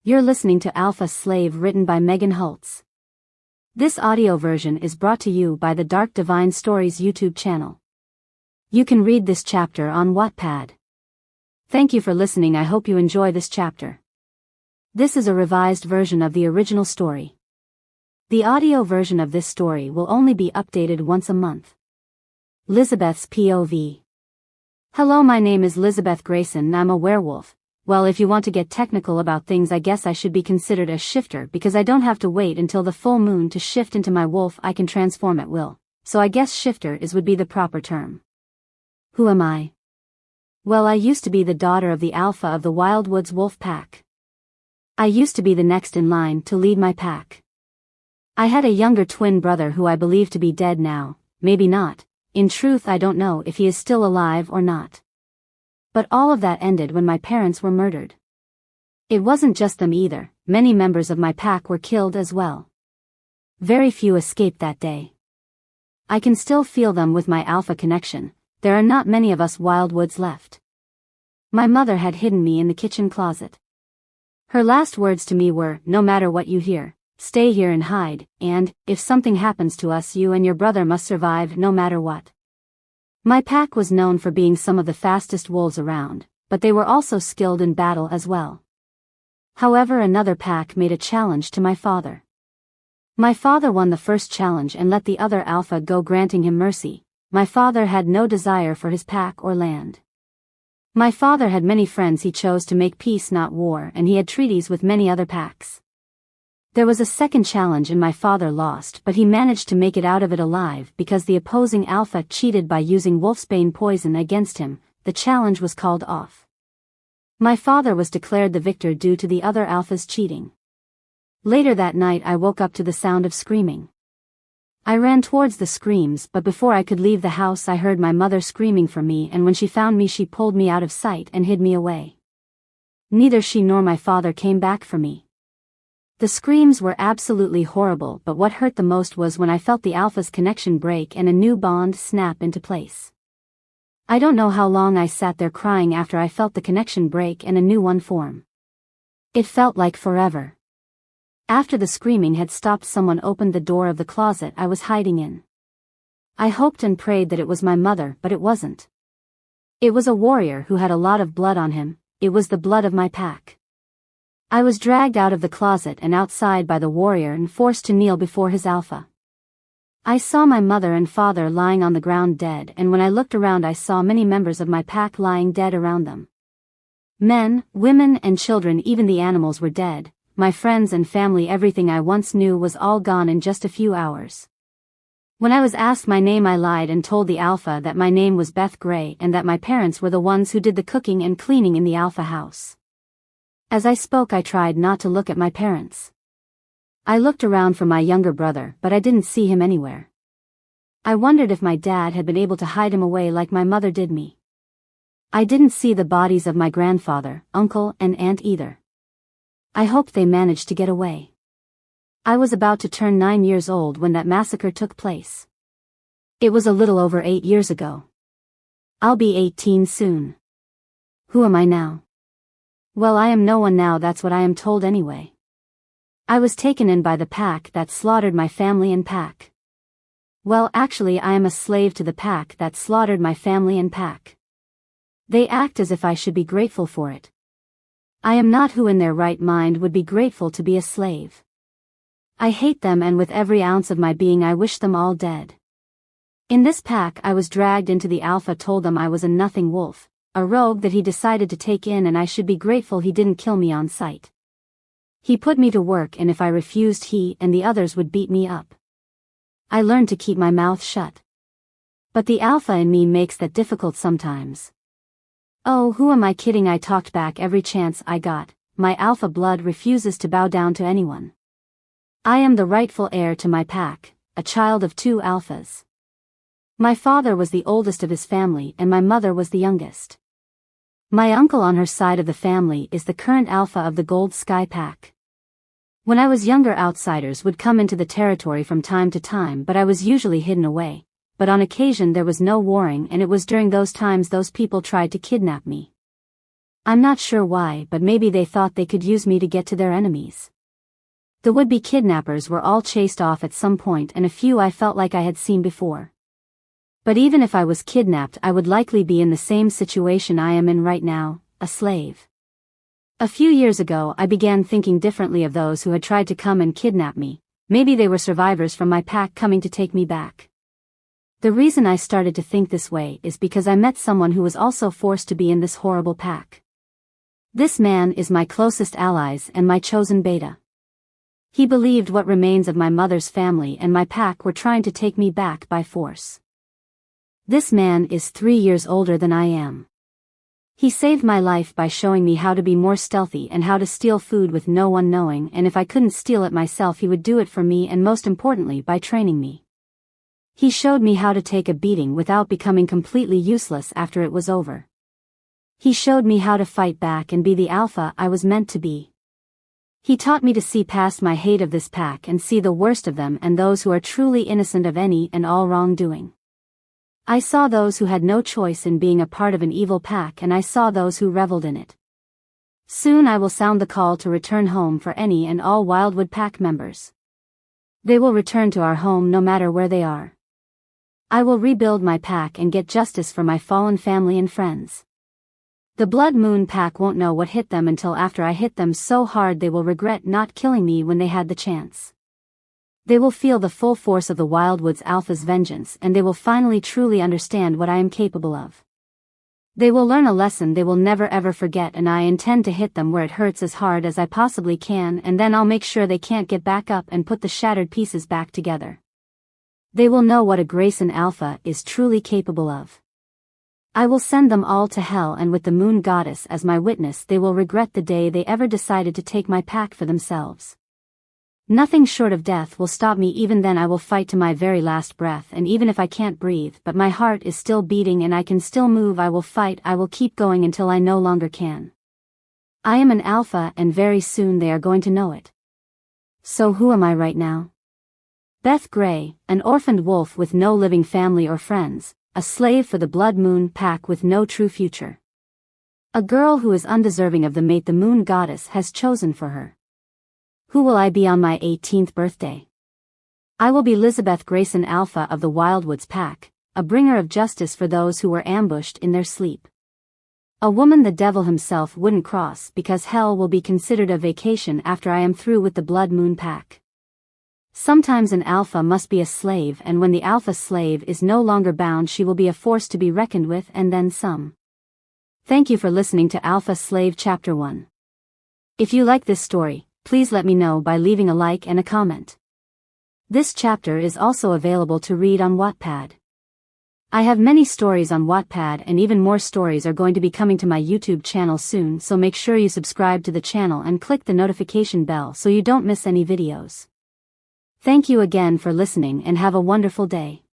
You're listening to Alpha Slave, written by Megan Holtz. This audio version is brought to you by the Dark Divine Stories YouTube channel. You can read this chapter on Wattpad. Thank you for listening. I hope you enjoy this chapter. This is a revised version of the original story. The audio version of this story will only be updated once a month. Lizabeth's POV. Hello, my name is Lizabeth Grayson and I'm a werewolf. Well, if you want to get technical about things, I guess I should be considered a shifter because I don't have to wait until the full moon to shift into my wolf. I can transform at will, so I guess shifter would be the proper term. Who am I? Well, I used to be the daughter of the alpha of the Wildwoods wolf pack. I used to be the next in line to lead my pack. I had a younger twin brother who I believe to be dead now, maybe not. In truth, I don't know if he is still alive or not. But all of that ended when my parents were murdered. It wasn't just them either, many members of my pack were killed as well. Very few escaped that day. I can still feel them with my alpha connection. There are not many of us Wildwoods left. My mother had hidden me in the kitchen closet. Her last words to me were, "No matter what you hear, stay here and hide, and, if something happens to us, you and your brother must survive no matter what." My pack was known for being some of the fastest wolves around, but they were also skilled in battle as well. However, another pack made a challenge to my father. My father won the first challenge and let the other alpha go, granting him mercy. My father had no desire for his pack or land. My father had many friends. He chose to make peace, not war, and he had treaties with many other packs. There was a second challenge and my father lost, but he managed to make it out of it alive because the opposing alpha cheated by using wolfsbane poison against him. The challenge was called off. My father was declared the victor due to the other alpha's cheating. Later that night I woke up to the sound of screaming. I ran towards the screams, but before I could leave the house I heard my mother screaming for me, and when she found me she pulled me out of sight and hid me away. Neither she nor my father came back for me. The screams were absolutely horrible, but what hurt the most was when I felt the alpha's connection break and a new bond snap into place. I don't know how long I sat there crying after I felt the connection break and a new one form. It felt like forever. After the screaming had stopped, someone opened the door of the closet I was hiding in. I hoped and prayed that it was my mother, but it wasn't. It was a warrior who had a lot of blood on him. It was the blood of my pack. I was dragged out of the closet and outside by the warrior and forced to kneel before his alpha. I saw my mother and father lying on the ground dead, and when I looked around I saw many members of my pack lying dead around them. Men, women and children, even the animals were dead. My friends and family, everything I once knew was all gone in just a few hours. When I was asked my name I lied and told the alpha that my name was Beth Gray and that my parents were the ones who did the cooking and cleaning in the alpha house. As I spoke I tried not to look at my parents. I looked around for my younger brother, but I didn't see him anywhere. I wondered if my dad had been able to hide him away like my mother did me. I didn't see the bodies of my grandfather, uncle and aunt either. I hoped they managed to get away. I was about to turn 9 years old when that massacre took place. It was a little over 8 years ago. I'll be 18 soon. Who am I now? Well, I am no one now, that's what I am told anyway. I was taken in by the pack that slaughtered my family and pack. Well, actually I am a slave to the pack that slaughtered my family and pack. They act as if I should be grateful for it. I am not. Who in their right mind would be grateful to be a slave? I hate them, and with every ounce of my being I wish them all dead. In this pack I was dragged into. The alpha told them I was a nothing wolf, a rogue that he decided to take in, and I should be grateful he didn't kill me on sight. He put me to work, and if I refused he and the others would beat me up. I learned to keep my mouth shut. But the alpha in me makes that difficult sometimes. Oh, who am I kidding? I talked back every chance I got. My alpha blood refuses to bow down to anyone. I am the rightful heir to my pack, a child of 2 alphas. My father was the oldest of his family and my mother was the youngest. My uncle on her side of the family is the current alpha of the Gold Sky Pack. When I was younger, outsiders would come into the territory from time to time, but I was usually hidden away. But on occasion there was no warring, and it was during those times those people tried to kidnap me. I'm not sure why, but maybe they thought they could use me to get to their enemies. The would-be kidnappers were all chased off at some point, and a few I felt like I had seen before. But even if I was kidnapped, I would likely be in the same situation I am in right now, a slave. A few years ago I began thinking differently of those who had tried to come and kidnap me. Maybe they were survivors from my pack coming to take me back. The reason I started to think this way is because I met someone who was also forced to be in this horrible pack. This man is my closest allies and my chosen beta. He believed what remains of my mother's family and my pack were trying to take me back by force. This man is 3 years older than I am. He saved my life by showing me how to be more stealthy and how to steal food with no one knowing, and if I couldn't steal it myself he would do it for me, and most importantly by training me. He showed me how to take a beating without becoming completely useless after it was over. He showed me how to fight back and be the alpha I was meant to be. He taught me to see past my hate of this pack and see the worst of them and those who are truly innocent of any and all wrongdoing. I saw those who had no choice in being a part of an evil pack, and I saw those who reveled in it. Soon I will sound the call to return home for any and all Wildwood Pack members. They will return to our home no matter where they are. I will rebuild my pack and get justice for my fallen family and friends. The Blood Moon Pack won't know what hit them until after I hit them so hard they will regret not killing me when they had the chance. They will feel the full force of the Wildwood's Alpha's vengeance, and they will finally truly understand what I am capable of. They will learn a lesson they will never ever forget, and I intend to hit them where it hurts as hard as I possibly can, and then I'll make sure they can't get back up and put the shattered pieces back together. They will know what a Grayson Alpha is truly capable of. I will send them all to hell, and with the Moon Goddess as my witness they will regret the day they ever decided to take my pack for themselves. Nothing short of death will stop me. Even then I will fight to my very last breath, and even if I can't breathe but my heart is still beating and I can still move, I will fight. I will keep going until I no longer can. I am an alpha, and very soon they are going to know it. So who am I right now? Beth Gray, an orphaned wolf with no living family or friends, a slave for the Blood Moon Pack with no true future. A girl who is undeserving of the mate the Moon Goddess has chosen for her. Who will I be on my 18th birthday? I will be Elizabeth Grayson Alpha of the Wildwoods Pack, a bringer of justice for those who were ambushed in their sleep. A woman the devil himself wouldn't cross, because hell will be considered a vacation after I am through with the Blood Moon Pack. Sometimes an alpha must be a slave, and when the alpha slave is no longer bound she will be a force to be reckoned with, and then some. Thank you for listening to Alpha Slave Chapter 1. If you like this story, please let me know by leaving a like and a comment. This chapter is also available to read on Wattpad. I have many stories on Wattpad, and even more stories are going to be coming to my YouTube channel soon, so make sure you subscribe to the channel and click the notification bell so you don't miss any videos. Thank you again for listening and have a wonderful day.